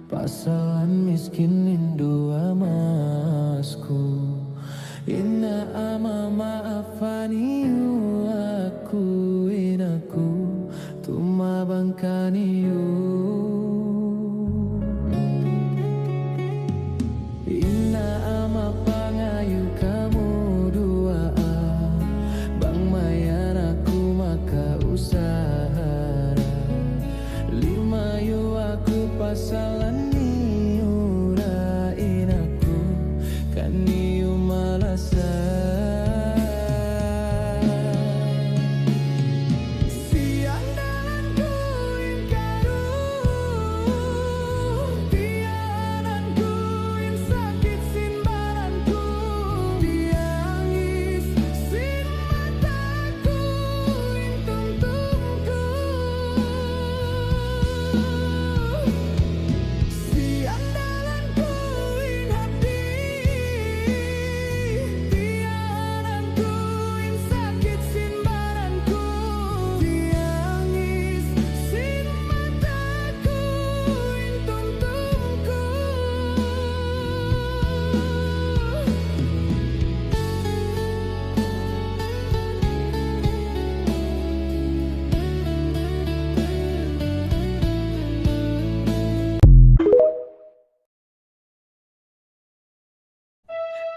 pasalan miskin indo amasku. Ina ama maafaniyo aku, inaku tumabang kaniyo. Ina ama pangayu kamu dua, bang mayan aku maka usaha. Lima yu aku pasalan niyo rain aku kaniyo malasa. Siang dalan ku ingkadu, tiananku in sakit sin badanku, diangis sin mataku in tuntumku. Siang dalan ku in hati, tiananku in sakit sin badanku, diangis sin mataku in tuntumku.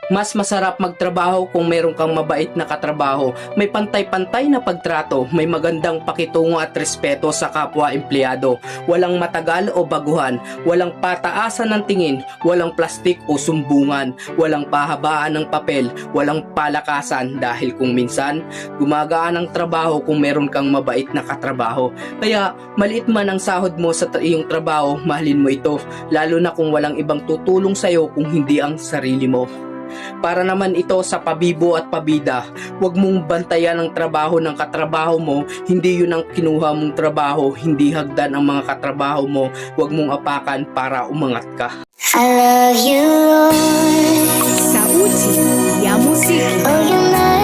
Mas masarap magtrabaho kung meron kang mabait na katrabaho, may pantay-pantay na pagtrato, may magandang pakitungo at respeto sa kapwa empleyado, walang matagal o baguhan, walang pataasan ng tingin, walang plastik o sumbungan, walang pahabaan ng papel, walang palakasan dahil kung minsan, gumagaan ang trabaho kung meron kang mabait na katrabaho. Kaya maliit man ang sahod mo sa iyong trabaho, mahalin mo ito, lalo na kung walang ibang tutulong sa'yo kung hindi ang sarili mo. Para naman ito sa pabibo at pabida, huwag mong bantayan ang trabaho ng katrabaho mo, hindi yun ang kinuha mong trabaho, hindi hagdan ang mga katrabaho mo, huwag mong apakan para umangat ka. I love you, Lord. Sauti ya muziki. Oh, you know